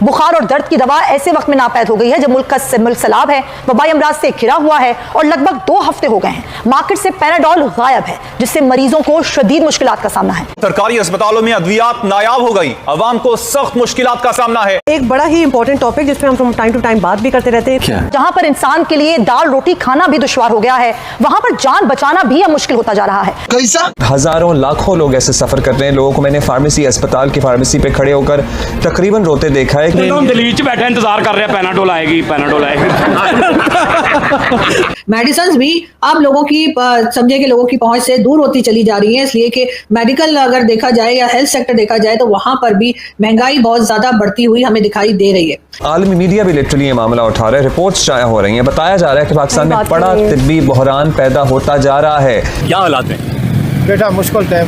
बुखार और दर्द की दवा ऐसे वक्त में नापैद हो गई है जब मुल्क का मुल्क सैलाब है, वबाई अमराज से घिरा हुआ है और लगभग 2 हफ्ते हो गए हैं मार्केट से पैराडोल गायब है, जिससे मरीजों को शदीद मुश्किलात का सामना है। सरकारी अस्पतालों में अद्वियात नायाब हो गई, अवाम को सख्त मुश्किलात का सामना है। एक बड़ा ही इंपॉर्टेंट टॉपिक जिसपे हम फ्रॉम टाइम टू टाइम बात भी करते रहते हैं। जहां पर इंसान के लिए दाल रोटी खाना भी दुश्वार हो गया है, वहां पर जान बचाना भी अब मुश्किल होता जा रहा है। कैसा? हजारों लाखों लोग ऐसे सफर कर रहे हैं। लोगों को मैंने फार्मेसी अस्पताल की फार्मेसी पे खड़े होकर तकरीबन रोते देखा है कि दिल्ली च बैठे इंतजार कर रहे हैं, पैनाडोल आएगी। मेडिसिन भी अब लोगों की समझे कि लोगों की पहुंच से दूर होती चली जा रही है, इसलिए कि मेडिकल अगर देखा जाए या हेल्थ सेक्टर देखा जाए तो वहां पर भी महंगाई बहुत ज्यादा बढ़ती हुई हमें दिखाई दे रही है। आलमी मीडिया भी लिटरली ये मामला उठा रहा है, रिपोर्ट्स शाया हो रही हैं, बताया जा रहा है कि पाकिस्तान में बड़ा तिब्बी बहरान पैदा होता जा रहा है। क्या हालात हैं बेटा? मुश्किल टाइम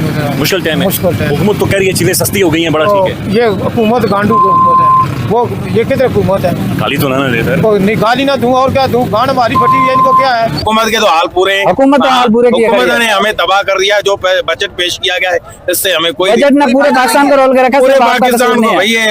है। हुकूमत तो कह रही है चीजें सस्ती हो गई हैं, बड़ा ठीक है। ये हुकूमत गांडू हुकूमत है, वो ये किधर हुकूमत है? गाली तो ना दे सर, नहीं गाली ना दूं और क्या दूं, गांड हमारी फटी है, इनको क्या है? हुकूमत के तो हाल पूरे हैं। हुकूमत ने हमें तबाह कर दिया। जो बजट पेश किया गया है इससे हमें कोई बजट ने पूरे पाकिस्तान का रोल कर रखा है, पूरे पाकिस्तान को भैया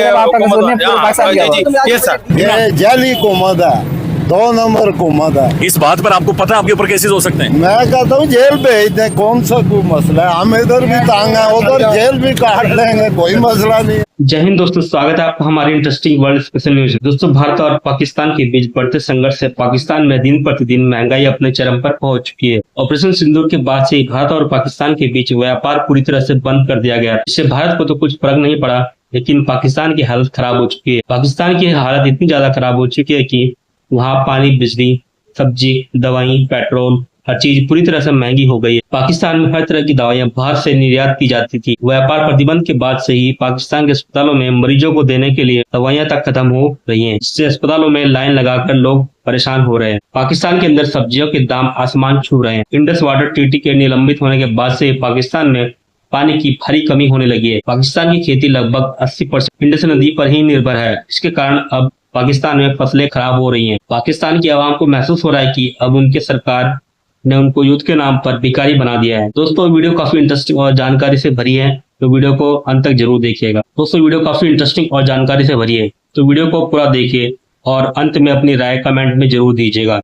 ये जाली हुकूमत है, 2 नंबर हुकूमत है। इस बात पर आपको पता है आपके ऊपर केसेस हो सकते हैं? मैं कहता हूँ जेल भेज दें, कौन सा कोई मसला है? हम इधर भी तांग है, उधर जेल भी काट लेंगे, कोई मसला नहीं। जय हिंद दोस्तों, स्वागत है आपका हमारी इंटरेस्टिंग वर्ल्ड स्पेशल न्यूज। दोस्तों, भारत और पाकिस्तान के बीच बढ़ते संघर्ष से पाकिस्तान में दिन प्रतिदिन महंगाई अपने चरम पर पहुंच चुकी है। ऑपरेशन सिंदूर के बाद से भारत और पाकिस्तान के बीच व्यापार पूरी तरह से बंद कर दिया गया। इससे भारत को तो कुछ फर्क नहीं पड़ा, लेकिन पाकिस्तान की हालत खराब हो चुकी है। पाकिस्तान की हालत इतनी ज्यादा खराब हो चुकी है कि वहाँ पानी, बिजली, सब्जी, दवाई, पेट्रोल, हर चीज पूरी तरह से महंगी हो गई है। पाकिस्तान में हर तरह की दवाइयां बाहर से निर्यात की जाती थी। व्यापार प्रतिबंध के बाद से ही पाकिस्तान के अस्पतालों में मरीजों को देने के लिए दवाइयां तक खत्म हो रही हैं, जिससे अस्पतालों में लाइन लगाकर लोग परेशान हो रहे हैं। पाकिस्तान के अंदर सब्जियों के दाम आसमान छू रहे हैं। इंडस वाटर ट्रीटी के निलंबित होने के बाद से पाकिस्तान में पानी की भारी कमी होने लगी है। पाकिस्तान की खेती लगभग 80% इंडस नदी पर ही निर्भर है। इसके कारण अब पाकिस्तान में फसलें खराब हो रही हैं। पाकिस्तान की आवाम को महसूस हो रहा है कि अब उनके सरकार ने उनको युद्ध के नाम पर भिखारी बना दिया है। दोस्तों, वीडियो काफी इंटरेस्टिंग और जानकारी से भरी है, तो वीडियो को अंत तक जरूर देखिएगा। दोस्तों, वीडियो काफी इंटरेस्टिंग और जानकारी से भरी है, तो वीडियो को पूरा देखिए और अंत में अपनी राय कमेंट में जरूर दीजिएगा।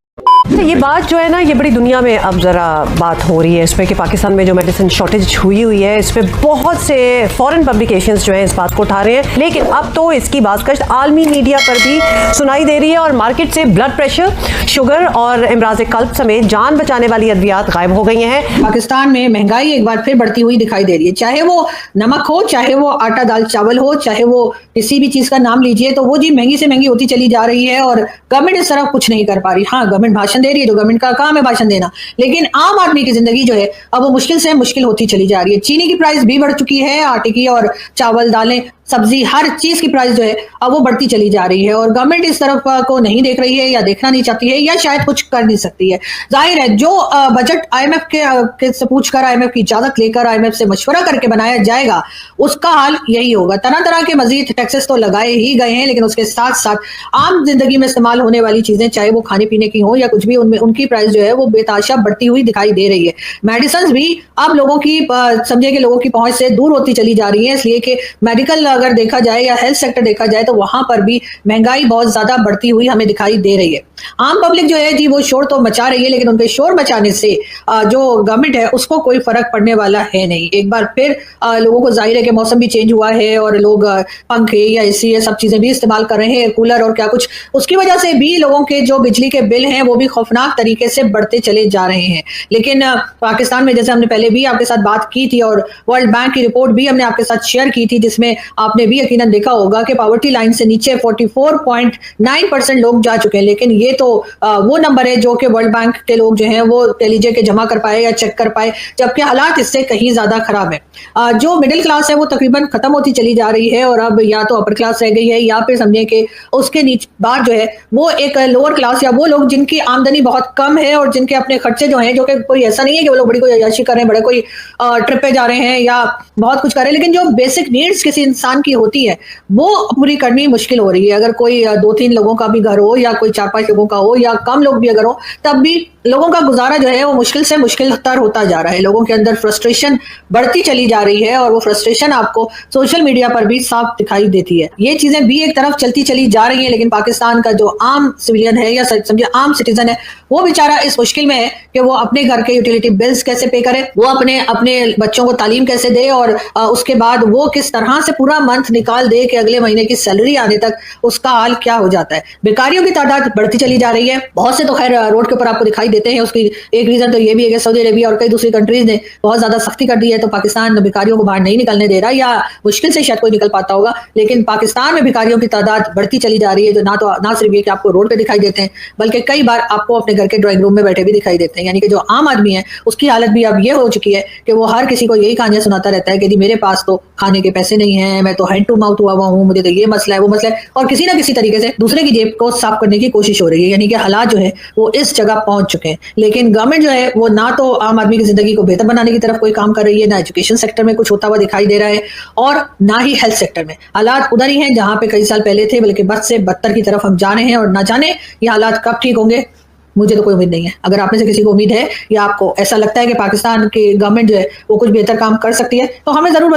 तो ये बात जो है ना, ये बड़ी दुनिया में अब जरा बात हो रही है इसमें कि पाकिस्तान में जो मेडिसिन शॉर्टेज हुई है, इस पे बहुत से फॉरेन पब्लिकेशंस जो है इस बात को उठा रहे हैं। लेकिन अब तो इसकी बातकश आलमी मीडिया पर भी सुनाई दे रही है और मार्केट से ब्लड प्रेशर, शुगर और इमराज कल्ब समेत जान बचाने वाली अद्वियात गायब हो गई हैं। पाकिस्तान में महंगाई एक बार फिर बढ़ती हुई दिखाई दे रही है, चाहे वो नमक हो, चाहे वो आटा दाल चावल हो, चाहे वो किसी भी चीज का नाम लीजिए, तो वो जी महंगी से महंगी होती चली जा रही है और गवर्नमेंट इस तरफ कुछ नहीं कर पा रही। हाँ, गवर्नमेंट भाषण दे रही है, तो गवर्नमेंट का काम है भाषण देना, लेकिन आम आदमी की जिंदगी जो है अब वो मुश्किल से मुश्किल होती चली जा रही है। चीनी की प्राइस भी बढ़ चुकी है, आटे की और चावल, दालें, सब्जी, हर चीज की प्राइस जो है अब वो बढ़ती चली जा रही है और गवर्नमेंट इस तरफ को नहीं देख रही है या देखना नहीं चाहती है या शायद कुछ कर नहीं सकती है। जाहिर है जो बजट आईएमएफ के से पूछकर, आईएमएफ की इजाजत लेकर, आईएमएफ से मशवरा करके बनाया जाएगा, उसका हाल यही होगा। तरह तरह के मजीद टैक्सेस तो लगाए ही गए हैं, लेकिन उसके साथ साथ आम जिंदगी में इस्तेमाल होने वाली चीजें, चाहे वो खाने पीने की हो या कुछ भी, उनमें उनकी प्राइस जो है वो बेताशा बढ़ती हुई दिखाई दे रही है। मेडिसिन भी अब लोगों की समझे कि लोगों की पहुंच से दूर होती चली जा रही है, इसलिए कि मेडिकल अगर देखा जाए या हेल्थ सेक्टर देखा जाए तो वहां पर भी महंगाई बहुत ज्यादा बढ़ती हुई हमें दिखाई दे रही है। आम पब्लिक जो है जी वो शोर तो मचा रही है, लेकिन उनके शोर मचाने से जो गवर्नमेंट है उसको कोई फर्क पड़ने वाला है नहीं। एक बार फिर लोगों को जाहिर है कि मौसम भी चेंज हुआ है और लोग पंखे या एसी ये सब चीजें भी इस्तेमाल कर रहे हैं, कूलर और क्या कुछ, उसकी वजह से भी लोगों के जो बिजली के बिल हैं वो भी खौफनाक तरीके से बढ़ते चले जा रहे हैं। लेकिन पाकिस्तान में, जैसे हमने पहले भी आपके साथ बात की थी और वर्ल्ड बैंक की रिपोर्ट भी हमने आपके साथ शेयर की थी, जिसमें आपने भी यकीनन देखा होगा कि पॉवर्टी लाइन से नीचे 44.9% लोग जा चुके हैं। लेकिन ये तो वो नंबर है जो कि वर्ल्ड बैंक के लोग जो हैं वो कह लीजिए कि जमा कर पाए या चेक कर पाए, जबकि हालात इससे कहीं ज्यादा खराब है। जो मिडिल क्लास है वो तकरीबन खत्म होती चली जा रही है और अब या तो अपर क्लास रह गई है या फिर समझिए कि उसके नीचे बाद जो है वो एक लोअर क्लास या वो लोग जिनकी आमदनी बहुत कम है और जिनके अपने खर्चे जो हैं, जो कि कोई ऐसा नहीं है कि वो लोग बड़ी कोई अय्याशी कर रहे हैं, बड़े कोई ट्रिप पे जा रहे हैं या बहुत कुछ कर रहे हैं, लेकिन जो बेसिक नीड्स किसी इंसान की होती है वो पूरी करनी मुश्किल हो रही है। अगर कोई 2-3 लोगों का भी घर हो या कोई 4-5 लोगों का हो या कम लोग भी अगर हो, तब भी लोगों का गुजारा जो है वो मुश्किल से मुश्किल तर होता जा रहा है। लोगों के अंदर फ्रस्ट्रेशन बढ़ती चली जा रही है और वो फ्रस्ट्रेशन आपको सोशल मीडिया पर भी साफ दिखाई देती है। ये चीजें भी एक तरफ चलती चली जा रही हैं, लेकिन पाकिस्तान का जो आम सिविलियन है या समझिए आम सिटीजन है, वो बेचारा इस मुश्किल में है कि वो अपने घर के यूटिलिटी बिल्स कैसे पे करे, वो अपने बच्चों को तालीम कैसे दे, और उसके बाद वो किस तरह से पूरा मंथ निकाल दे कि अगले महीने की सैलरी आने तक उसका हाल क्या हो जाता है। बेकारियों की तादाद बढ़ती चली जा रही है। बहुत से तो खैर रोड के ऊपर आपको दिखाई देते हैं। उसकी एक रीजन तो ये भी है कि सऊदी अरेबिया और कई दूसरी कंट्रीज ने बहुत ज्यादा सख्ती कर दी है, तो पाकिस्तान बेकारियों को बाहर नहीं निकलने दे रहा, या मुश्किल से शायद कोई निकल पाता होगा। लेकिन पाकिस्तान में भिखारियों की तादाद बढ़ती चली जा रही है, जो ना सिर्फ ये कि आपको रोड पे दिखाई देते हैं, बल्कि कई बार आपको अपने घर के ड्राइंग रूम में बैठे भी दिखाई देते हैं। यानी कि जो आम आदमी है उसकी हालत भी अब ये हो चुकी है कि वो हर किसी को यही कहानियां सुनाता रहता है कि जी मेरे पास तो खाने के पैसे नहीं है, मैं तो हैंड टू माउथ हुआ हूँ, मुझे तो ये मसला है वो मसला है, और किसी ना किसी तरीके से दूसरे की जेब को साफ करने की कोशिश हो रही है। यानी कि हालात जो है वो इस जगह पहुंच चुके हैं। लेकिन गवर्नमेंट जो है वो ना तो आम आदमी की जिंदगी को बेहतर बनाने की तरफ कोई काम कर रही है, ना एजुकेशन सेक्टर में कुछ होता हुआ दिखाई दे रहा है, और ना ही हेल्थ सेक्टर में। हालात उधर ही हैं जहां पे कई साल पहले थे, बल्कि बद से बदतर की तरफ हम जा रहे हैं, और ना जाने ये हालात कब ठीक होंगे, मुझे तो कोई उम्मीद नहीं है। अगर आप में से किसी को उम्मीद है या आपको ऐसा लगता है कि पाकिस्तान की गवर्नमेंट जो है वो कुछ बेहतर काम कर सकती है, तो हमें जरूर